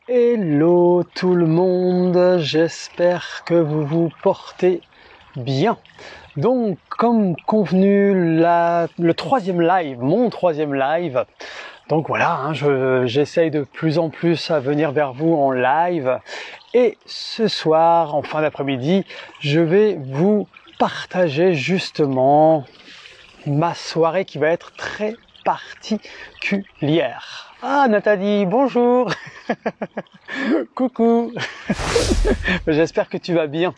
Hello tout le monde, j'espère que vous vous portez bien. Donc comme convenu, le troisième live, mon troisième live, donc voilà, j'essaye de plus en plus à venir vers vous en live. Et ce soir, en fin d'après-midi, je vais vous partager justement ma soirée qui va être très particulière. Ah Nathalie, bonjour. Coucou. J'espère que tu vas bien.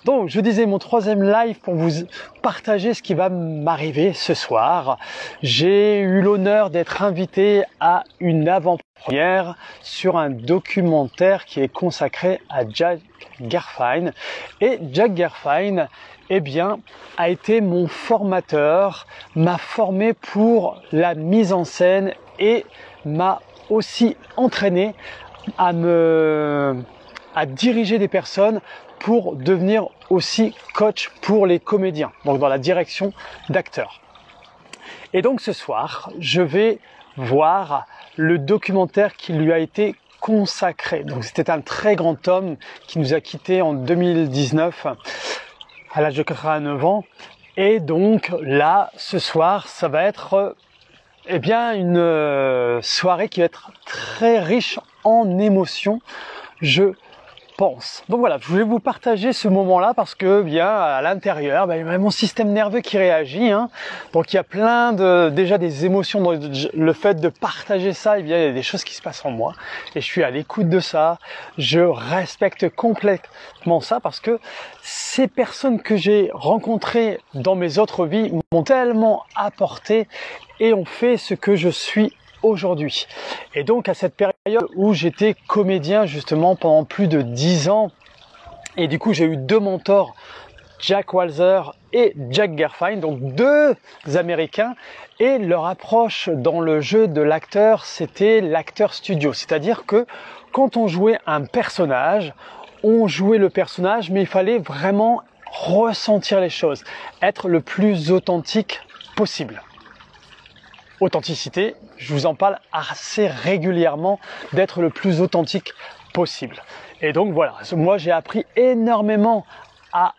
Donc je disais mon troisième live pour vous partager ce qui va m'arriver ce soir. J'ai eu l'honneur d'être invité à une avant-première sur un documentaire qui est consacré à Jack Gerfein. Et Jack Gerfein, eh bien, a été mon formateur, m'a formé pour la mise en scène et m'a aussi entraîné à diriger des personnes pour devenir aussi coach pour les comédiens, donc dans la direction d'acteurs. Et donc ce soir, je vais voir le documentaire qui lui a été consacré. Donc c'était un très grand homme qui nous a quittés en 2019 à l'âge de 89 ans. Et donc là, ce soir, ça va être une soirée qui va être très riche en émotions, je pense. Donc voilà, je voulais vous partager ce moment-là parce que bien à l'intérieur, il y a mon système nerveux qui réagit. Donc il y a plein déjà des émotions dans le fait de partager ça. Il y a des choses qui se passent en moi et je suis à l'écoute de ça. Je respecte complètement ça parce que ces personnes que j'ai rencontrées dans mes autres vies m'ont tellement apporté et ont fait ce que je suis aujourd'hui. Et donc à cette période où j'étais comédien justement pendant plus de 10 ans, et du coup j'ai eu deux mentors, Jack Walser et Jack Gerfein, donc deux Américains, et leur approche dans le jeu de l'acteur, c'était l'acteur studio, c'est-à-dire que quand on jouait un personnage, on jouait le personnage, mais il fallait vraiment ressentir les choses, être le plus authentique possible. Authenticité, je vous en parle assez régulièrement, d'être le plus authentique possible. Et donc voilà, moi j'ai appris énormément à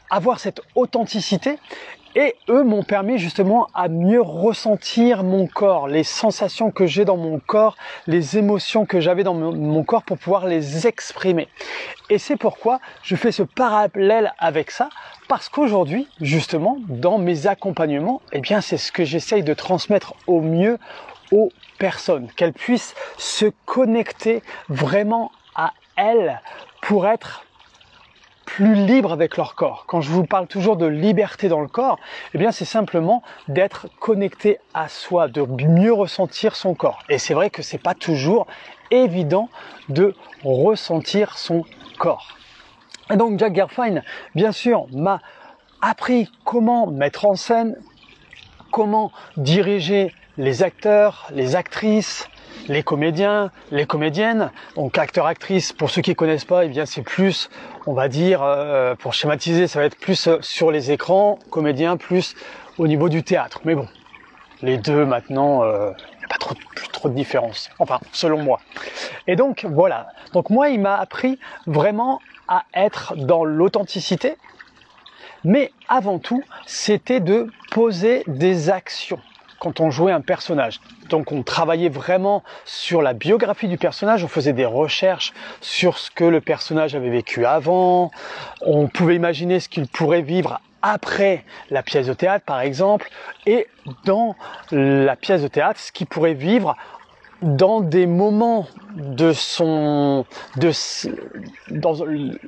avoir cette authenticité et eux m'ont permis justement à mieux ressentir mon corps, les sensations que j'ai dans mon corps, les émotions que j'avais dans mon corps pour pouvoir les exprimer. Et c'est pourquoi je fais ce parallèle avec ça, parce qu'aujourd'hui, justement, dans mes accompagnements, c'est ce que j'essaye de transmettre au mieux aux personnes, qu'elles puissent se connecter vraiment à elles pour être plus libres avec leur corps. Quand je vous parle toujours de liberté dans le corps, c'est simplement d'être connecté à soi, de mieux ressentir son corps. Et c'est vrai que c'est pas toujours évident de ressentir son corps. Et donc Jack Gerfein, bien sûr, m'a appris comment mettre en scène, comment diriger les acteurs, les actrices, les comédiens, les comédiennes. Donc acteur-actrice, pour ceux qui ne connaissent pas, c'est plus, on va dire, pour schématiser, ça va être plus sur les écrans, comédien plus au niveau du théâtre. Mais bon, les deux maintenant, il n'y a pas plus trop de différence. Enfin, selon moi. Et donc voilà. Donc moi, il m'a appris vraiment à être dans l'authenticité. Mais avant tout, c'était de poser des actions quand on jouait un personnage. Donc on travaillait vraiment sur la biographie du personnage, on faisait des recherches sur ce que le personnage avait vécu avant, on pouvait imaginer ce qu'il pourrait vivre après la pièce de théâtre par exemple, et dans la pièce de théâtre, ce qu'il pourrait vivre dans des moments dans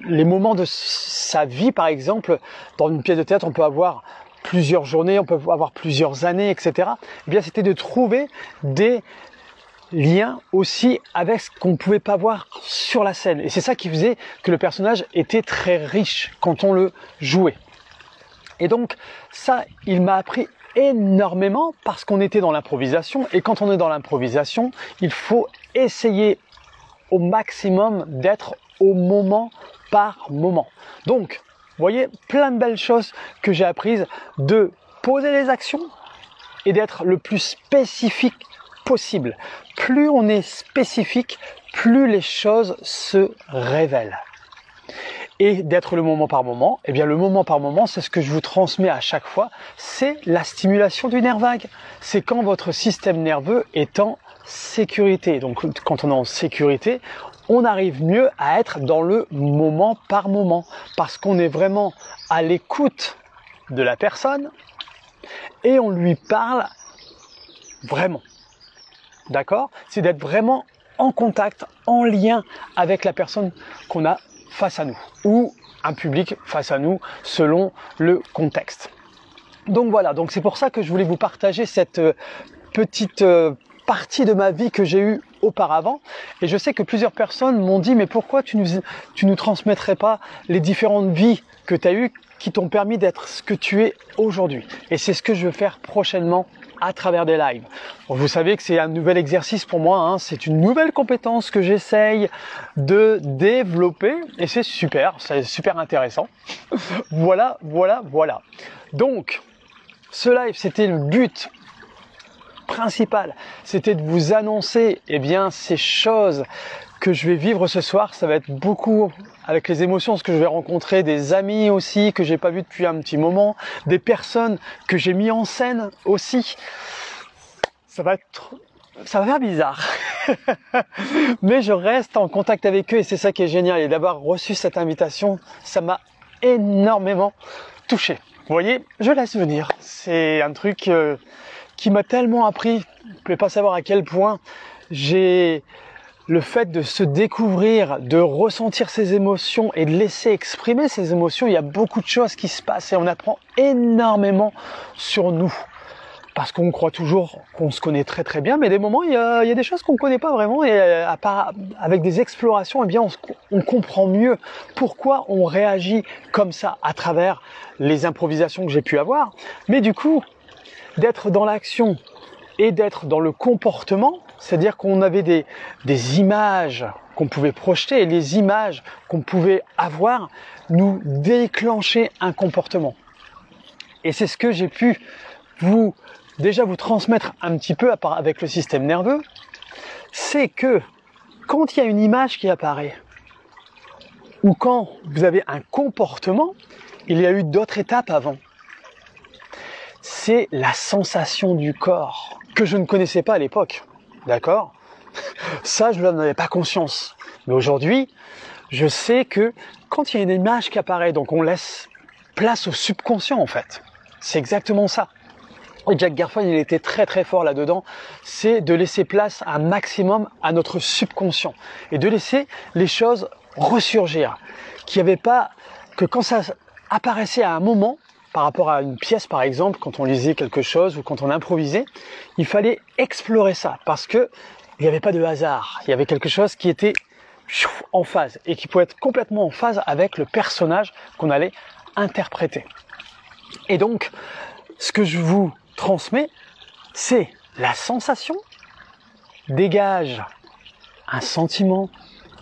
les moments de sa vie par exemple. Dans une pièce de théâtre, on peut avoir plusieurs journées, on peut avoir plusieurs années, etc. C'était de trouver des liens aussi avec ce qu'on ne pouvait pas voir sur la scène. Et c'est ça qui faisait que le personnage était très riche quand on le jouait. Et donc ça, il m'a appris énormément parce qu'on était dans l'improvisation. Et quand on est dans l'improvisation, il faut essayer au maximum d'être au moment par moment. Donc, vous voyez, plein de belles choses que j'ai apprises, de poser les actions et d'être le plus spécifique possible. Plus on est spécifique, plus les choses se révèlent. Et d'être le moment par moment, eh bien le moment par moment, c'est ce que je vous transmets à chaque fois, c'est la stimulation du nerf vague. C'est quand votre système nerveux est en sécurité. Donc quand on est en sécurité, on arrive mieux à être dans le moment par moment, parce qu'on est vraiment à l'écoute de la personne et on lui parle vraiment. D'accord? C'est d'être vraiment en contact, en lien avec la personne qu'on a face à nous, ou un public face à nous, selon le contexte. Donc voilà, donc c'est pour ça que je voulais vous partager cette petite partie de ma vie que j'ai eue auparavant. Et je sais que plusieurs personnes m'ont dit, mais pourquoi tu nous transmettrais pas les différentes vies que tu as eues qui t'ont permis d'être ce que tu es aujourd'hui? Et c'est ce que je veux faire prochainement à travers des lives. Bon, vous savez que c'est un nouvel exercice pour moi, hein. C'est une nouvelle compétence que j'essaye de développer et c'est super intéressant. Voilà. Donc, ce live, c'était le but principal, c'était de vous annoncer ces choses que je vais vivre ce soir. Ça va être beaucoup avec les émotions, parce que je vais rencontrer des amis aussi que j'ai pas vu depuis un petit moment, des personnes que j'ai mis en scène aussi. Ça va faire bizarre, mais je reste en contact avec eux et c'est ça qui est génial. Et d'avoir reçu cette invitation, ça m'a énormément touché. Vous voyez, je laisse venir. C'est un truc qui m'a tellement appris. Vous ne pouvez pas savoir à quel point le fait de se découvrir, de ressentir ses émotions et de laisser exprimer ses émotions, il y a beaucoup de choses qui se passent et on apprend énormément sur nous. Parce qu'on croit toujours qu'on se connaît très très bien, mais des moments, il y a des choses qu'on ne connaît pas vraiment et avec des explorations, on comprend mieux pourquoi on réagit comme ça à travers les improvisations que j'ai pu avoir. Mais du coup, d'être dans l'action et d'être dans le comportement, c'est-à-dire qu'on avait des images qu'on pouvait projeter et les images qu'on pouvait avoir nous déclenchaient un comportement. Et c'est ce que j'ai pu vous transmettre un petit peu avec le système nerveux, c'est que quand il y a une image qui apparaît ou quand vous avez un comportement, il y a eu d'autres étapes avant. C'est la sensation du corps que je ne connaissais pas à l'époque, d'accord? Ça, je n'en avais pas conscience. Mais aujourd'hui, je sais que quand il y a une image qui apparaît, donc on laisse place au subconscient en fait. C'est exactement ça. Et Jack Garfon, il était très très fort là-dedans, c'est de laisser place un maximum à notre subconscient et de laisser les choses ressurgir. Qu'il n'y avait pas que quand ça apparaissait à un moment, par rapport à une pièce par exemple, quand on lisait quelque chose ou quand on improvisait, il fallait explorer ça parce que il n'y avait pas de hasard, il y avait quelque chose qui était en phase et qui pouvait être complètement en phase avec le personnage qu'on allait interpréter. Et donc, ce que je vous transmets, c'est la sensation, dégage un sentiment,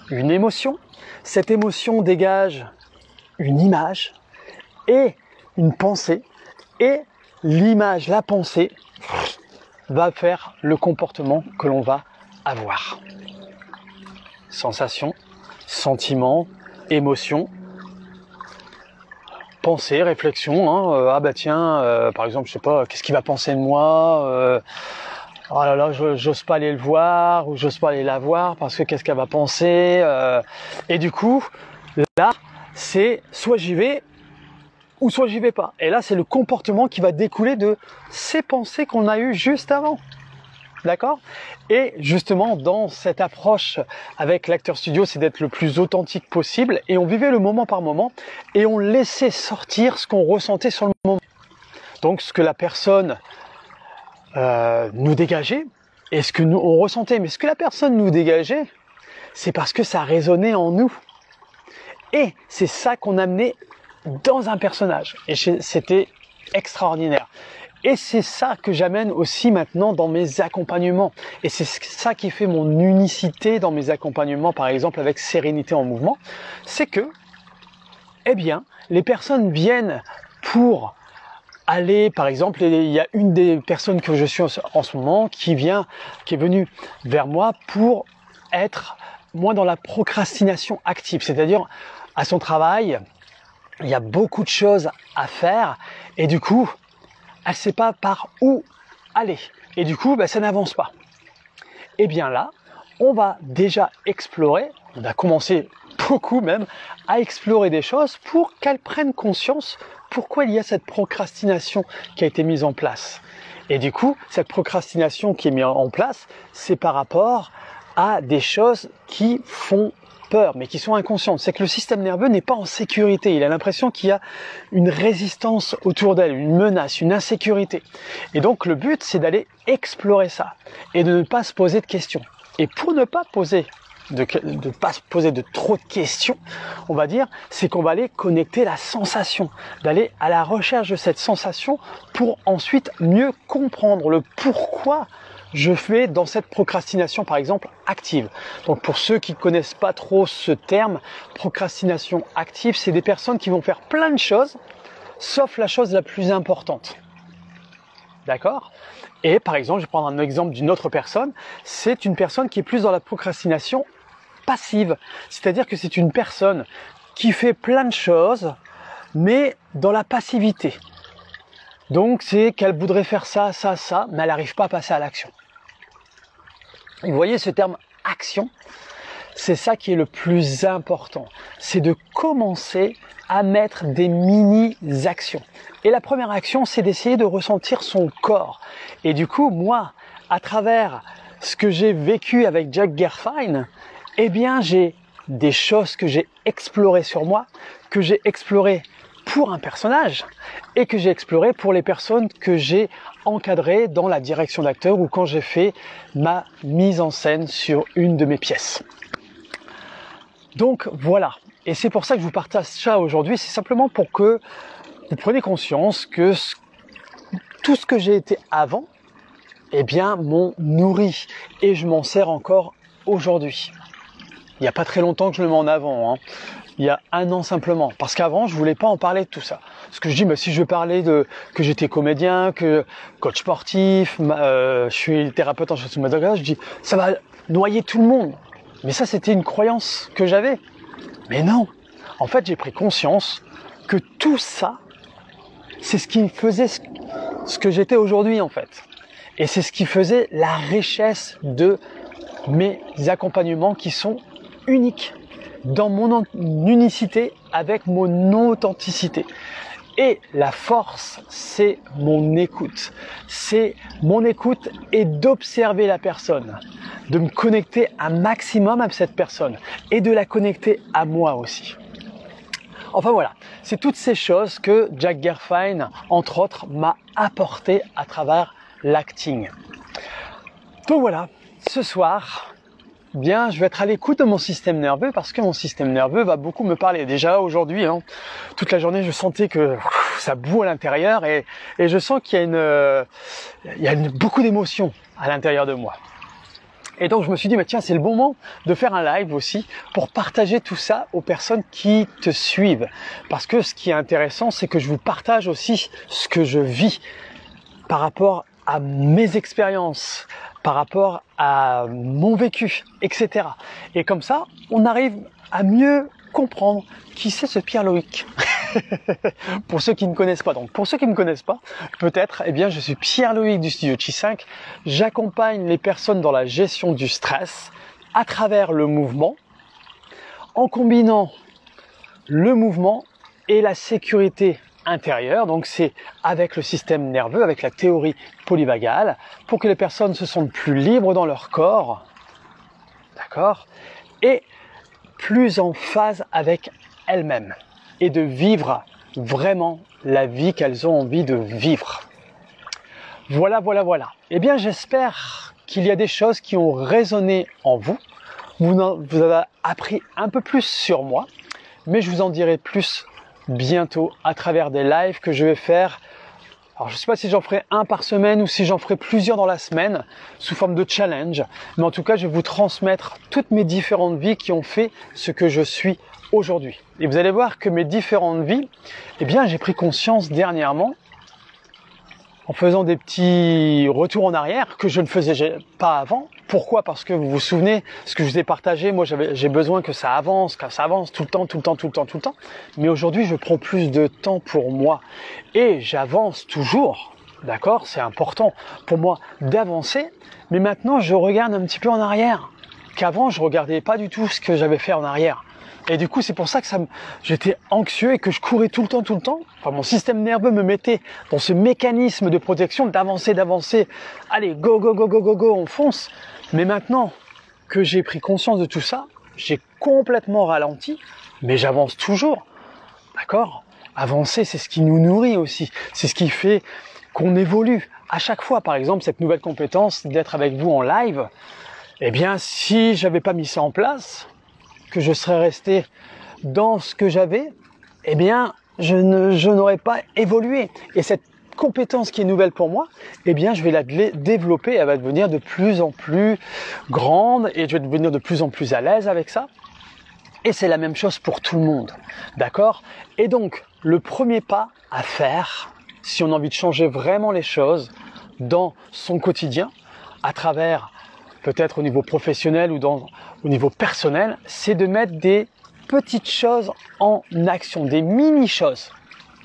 une émotion, cette émotion dégage une image et une pensée, et l'image, la pensée va faire le comportement que l'on va avoir. Sensation, sentiment, émotion, pensée, réflexion, hein, par exemple, je sais pas, qu'est-ce qu'il va penser de moi, oh là là, j'ose pas aller le voir, ou j'ose pas aller la voir, parce que qu'est-ce qu'elle va penser, et du coup, là, c'est soit j'y vais, ou soit j'y vais pas. Et là, c'est le comportement qui va découler de ces pensées qu'on a eues juste avant. D'accord? Et justement, dans cette approche avec l'Acteur Studio, c'est d'être le plus authentique possible et on vivait le moment par moment et on laissait sortir ce qu'on ressentait sur le moment. Donc, ce que la personne nous dégageait et ce que nous on ressentait. Mais ce que la personne nous dégageait, c'est parce que ça résonnait en nous. Et c'est ça qu'on amenait dans un personnage. Et c'était extraordinaire. Et c'est ça que j'amène aussi maintenant dans mes accompagnements. Et c'est ça qui fait mon unicité dans mes accompagnements, par exemple avec Sérénité en mouvement. C'est que, les personnes viennent pour aller, par exemple, il y a une des personnes que je suis en ce moment qui est venue vers moi pour être moins dans la procrastination active, c'est-à-dire à son travail, il y a beaucoup de choses à faire et du coup, elle ne sait pas par où aller et du coup, ça n'avance pas. Et bien là, on va déjà explorer, on a commencé beaucoup même à explorer des choses pour qu'elle prenne conscience pourquoi il y a cette procrastination qui a été mise en place. Et du coup, cette procrastination qui est mise en place, c'est par rapport à des choses qui font peur, mais qui sont inconscientes. C'est que le système nerveux n'est pas en sécurité. Il a l'impression qu'il y a une résistance autour d'elle, une menace, une insécurité. Et donc, le but, c'est d'aller explorer ça et de ne pas se poser de questions. Et pour ne pas pas se poser de trop de questions, on va dire, c'est qu'on va aller connecter la sensation, d'aller à la recherche de cette sensation pour ensuite mieux comprendre le pourquoi je fais dans cette procrastination, par exemple, active. Donc pour ceux qui ne connaissent pas trop ce terme, procrastination active, c'est des personnes qui vont faire plein de choses, sauf la chose la plus importante. D'accord ? Et par exemple, je vais prendre un exemple d'une autre personne, c'est une personne qui est plus dans la procrastination passive, c'est-à-dire que c'est une personne qui fait plein de choses, mais dans la passivité. Donc c'est qu'elle voudrait faire ça, mais elle n'arrive pas à passer à l'action. Vous voyez ce terme action, c'est ça qui est le plus important, c'est de commencer à mettre des mini-actions. Et la première action, c'est d'essayer de ressentir son corps. Et du coup, moi, à travers ce que j'ai vécu avec Jack Gerfine, eh bien, j'ai des choses que j'ai explorées sur moi, que j'ai explorées pour un personnage et que j'ai exploré pour les personnes que j'ai encadrées dans la direction d'acteur ou quand j'ai fait ma mise en scène sur une de mes pièces. Donc voilà, et c'est pour ça que je vous partage ça aujourd'hui, c'est simplement pour que vous preniez conscience que tout ce que j'ai été avant, eh bien, m'ont nourri et je m'en sers encore aujourd'hui. Il n'y a pas très longtemps que je le mets en avant, hein. Il y a 1 an simplement, parce qu'avant je voulais pas en parler de tout ça. Parce que je dis, si je veux parler que j'étais comédien, que coach sportif, je suis thérapeute en somatologie, je dis ça va noyer tout le monde. Mais ça c'était une croyance que j'avais. Mais non, en fait j'ai pris conscience que tout ça, c'est ce qui me faisait ce que j'étais aujourd'hui en fait. Et c'est ce qui faisait la richesse de mes accompagnements qui sont uniques, dans mon unicité avec mon authenticité. Et la force, c'est mon écoute. C'est mon écoute et d'observer la personne, de me connecter un maximum à cette personne et de la connecter à moi aussi. Enfin voilà, c'est toutes ces choses que Jack Gerfine, entre autres, m'a apporté à travers l'acting. Donc voilà, ce soir, bien, je vais être à l'écoute de mon système nerveux parce que mon système nerveux va beaucoup me parler. Déjà aujourd'hui, toute la journée, je sentais que ça boue à l'intérieur et je sens qu'il y a beaucoup d'émotions à l'intérieur de moi. Et donc je me suis dit, tiens, c'est le bon moment de faire un live aussi pour partager tout ça aux personnes qui te suivent. Parce que ce qui est intéressant, c'est que je vous partage aussi ce que je vis par rapport à mes expériences, par rapport à mon vécu, etc. Et comme ça, on arrive à mieux comprendre qui c'est ce Pierre-Loïc. Pour ceux qui ne connaissent pas. Donc, pour ceux qui ne me connaissent pas, peut-être, je suis Pierre-Loïc du studio Chi 5. J'accompagne les personnes dans la gestion du stress à travers le mouvement, en combinant le mouvement et la sécurité intérieure. Donc, c'est avec le système nerveux, avec la théorie polyvagale, pour que les personnes se sentent plus libres dans leur corps, d'accord, et plus en phase avec elles-mêmes. Et de vivre vraiment la vie qu'elles ont envie de vivre. Voilà. J'espère qu'il y a des choses qui ont résonné en vous. Vous avez appris un peu plus sur moi, mais je vous en dirai plus bientôt à travers des lives que je vais faire. Alors je ne sais pas si j'en ferai un par semaine ou si j'en ferai plusieurs dans la semaine sous forme de challenge, mais en tout cas je vais vous transmettre toutes mes différentes vies qui ont fait ce que je suis aujourd'hui. Et vous allez voir que mes différentes vies, j'ai pris conscience dernièrement, en faisant des petits retours en arrière que je ne faisais pas avant, Pourquoi? Parce que vous vous souvenez, ce que je vous ai partagé, moi j'ai besoin que ça avance tout le temps. Mais aujourd'hui, je prends plus de temps pour moi. Et j'avance toujours, d'accord? C'est important pour moi d'avancer. Mais maintenant, je regarde un petit peu en arrière. Qu'avant, je regardais pas du tout ce que j'avais fait en arrière. Et du coup, c'est pour ça que j'étais anxieux et que je courais tout le temps. Enfin, mon système nerveux me mettait dans ce mécanisme de protection d'avancer. Allez, go, on fonce. Mais maintenant que j'ai pris conscience de tout ça, j'ai complètement ralenti, mais j'avance toujours. D'accord? Avancer, c'est ce qui nous nourrit aussi. C'est ce qui fait qu'on évolue. À chaque fois, par exemple, cette nouvelle compétence d'être avec vous en live, eh bien, si j'avais pas mis ça en place, que je serais resté dans ce que j'avais, eh bien, je n'aurais pas évolué. Et cette compétence qui est nouvelle pour moi, eh bien, je vais la développer, elle va devenir de plus en plus grande et je vais devenir de plus en plus à l'aise avec ça. Et c'est la même chose pour tout le monde, d'accord? Et donc, le premier pas à faire, si on a envie de changer vraiment les choses dans son quotidien, à travers peut-être au niveau professionnel ou au niveau personnel, c'est de mettre des petites choses en action, des mini-choses.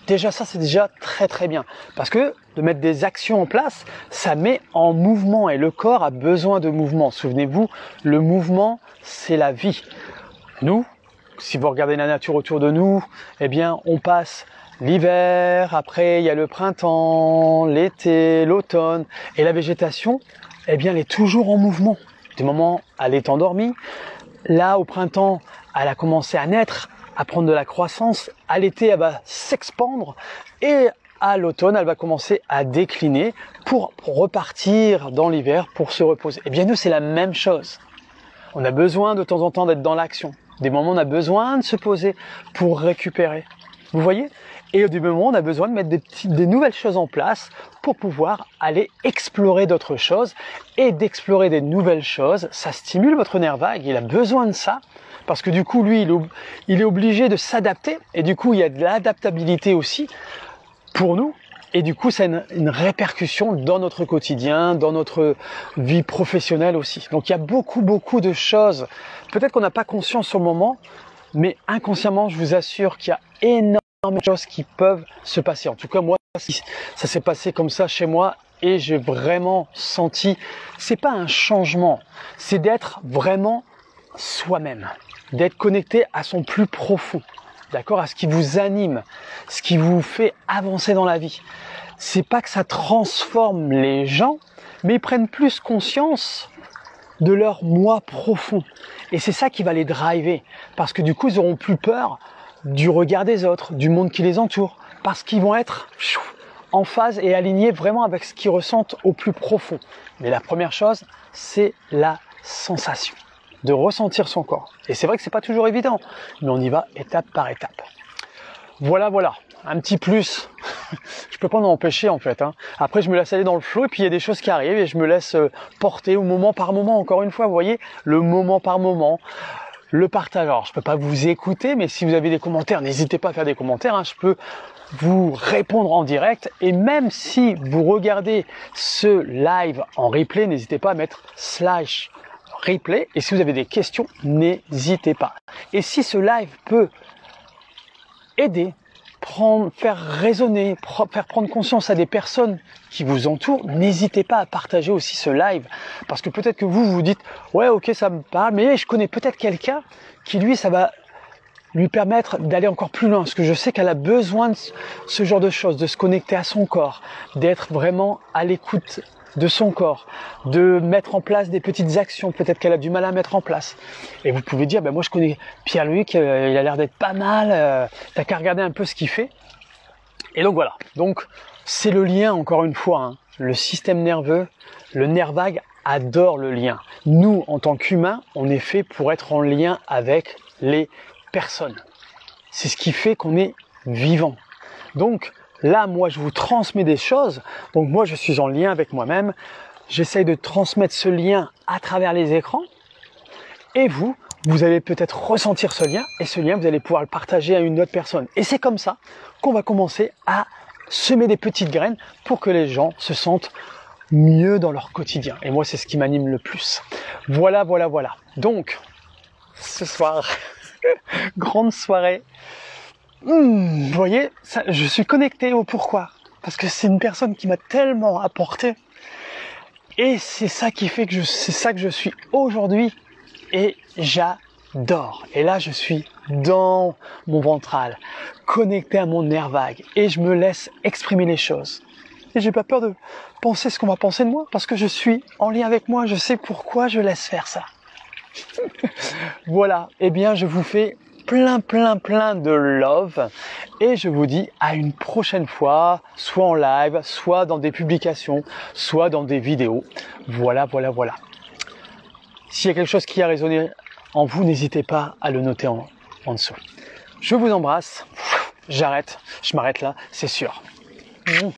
Déjà ça, c'est déjà très bien. Parce que de mettre des actions en place, ça met en mouvement et le corps a besoin de mouvement. Souvenez-vous, le mouvement, c'est la vie. Nous, si vous regardez la nature autour de nous, eh bien, on passe l'hiver, après il y a le printemps, l'été, l'automne et la végétation, eh bien, elle est toujours en mouvement. Du moment où elle est endormie, là, au printemps, elle a commencé à naître, à prendre de la croissance. À l'été, elle va s'expandre et à l'automne, elle va commencer à décliner pour repartir dans l'hiver, pour se reposer. Eh bien, nous, c'est la même chose. On a besoin de temps en temps d'être dans l'action. Des moments, on a besoin de se poser pour récupérer. Vous voyez? Et du moment, on a besoin de mettre des nouvelles choses en place pour pouvoir aller explorer d'autres choses. Et d'explorer des nouvelles choses, ça stimule votre nerf vague. Il a besoin de ça parce que du coup, lui, il est obligé de s'adapter. Et du coup, il y a de l'adaptabilité aussi pour nous. Et du coup, ça a une répercussion dans notre quotidien, dans notre vie professionnelle aussi. Donc, il y a beaucoup de choses. Peut-être qu'on n'a pas conscience au moment, mais inconsciemment, je vous assure qu'il y a énormément de choses qui peuvent se passer. En tout cas, moi, ça s'est passé comme ça chez moi et j'ai vraiment senti, c'est pas un changement, c'est d'être vraiment soi-même, d'être connecté à son plus profond, d'accord, à ce qui vous anime, ce qui vous fait avancer dans la vie. C'est pas que ça transforme les gens, mais ils prennent plus conscience de leur moi profond. Et c'est ça qui va les driver, parce que du coup, ils auront plus peur du regard des autres, du monde qui les entoure, parce qu'ils vont être en phase et alignés vraiment avec ce qu'ils ressentent au plus profond. Mais la première chose, c'est la sensation, de ressentir son corps. Et c'est vrai que c'est pas toujours évident, mais on y va étape par étape. Voilà, un petit plus. Je peux pas m'en empêcher en fait. Après, je me laisse aller dans le flow et puis il y a des choses qui arrivent et je me laisse porter au moment par moment. Encore une fois, vous voyez, le moment par moment. Le partage, alors je peux pas vous écouter, mais si vous avez des commentaires, n'hésitez pas à faire des commentaires, je peux vous répondre en direct. Et même si vous regardez ce live en replay, n'hésitez pas à mettre /replay. Et si vous avez des questions, n'hésitez pas. Et si ce live peut aider, faire résonner, faire prendre conscience à des personnes qui vous entourent, n'hésitez pas à partager aussi ce live. Parce que peut-être que vous dites, ouais, ok, ça me parle, mais je connais peut-être quelqu'un qui, lui, ça va lui permettre d'aller encore plus loin. Parce que je sais qu'elle a besoin de ce genre de choses, de se connecter à son corps, d'être vraiment à l'écoute de son corps, de mettre en place des petites actions, peut-être qu'elle a du mal à mettre en place. Et vous pouvez dire, moi je connais Pierre-Luc, il a l'air d'être pas mal, t'as qu'à regarder un peu ce qu'il fait. Et donc voilà, donc c'est le lien encore une fois, le système nerveux, le nerf vague adore le lien. Nous, en tant qu'humains, on est fait pour être en lien avec les personnes. C'est ce qui fait qu'on est vivant. Donc, là, moi, je vous transmets des choses. Donc, moi, je suis en lien avec moi-même. J'essaye de transmettre ce lien à travers les écrans. Et vous allez peut-être ressentir ce lien. Et ce lien, vous allez pouvoir le partager à une autre personne. Et c'est comme ça qu'on va commencer à semer des petites graines pour que les gens se sentent mieux dans leur quotidien. Et moi, c'est ce qui m'anime le plus. Voilà. Donc, ce soir, grande soirée. Vous voyez, ça, je suis connecté au pourquoi. Parce que c'est une personne qui m'a tellement apporté. Et c'est ça qui fait que c'est ça que je suis aujourd'hui. Et j'adore. Et là, je suis dans mon ventral, connecté à mon nerf vague. Et je me laisse exprimer les choses. Et j'ai pas peur de penser ce qu'on va penser de moi. Parce que je suis en lien avec moi. Je sais pourquoi je laisse faire ça. Voilà. Eh bien, je vous fais plein de love. Et je vous dis à une prochaine fois, soit en live, soit dans des publications, soit dans des vidéos. Voilà. S'il y a quelque chose qui a résonné en vous, n'hésitez pas à le noter en dessous. Je vous embrasse. J'arrête, je m'arrête là, c'est sûr.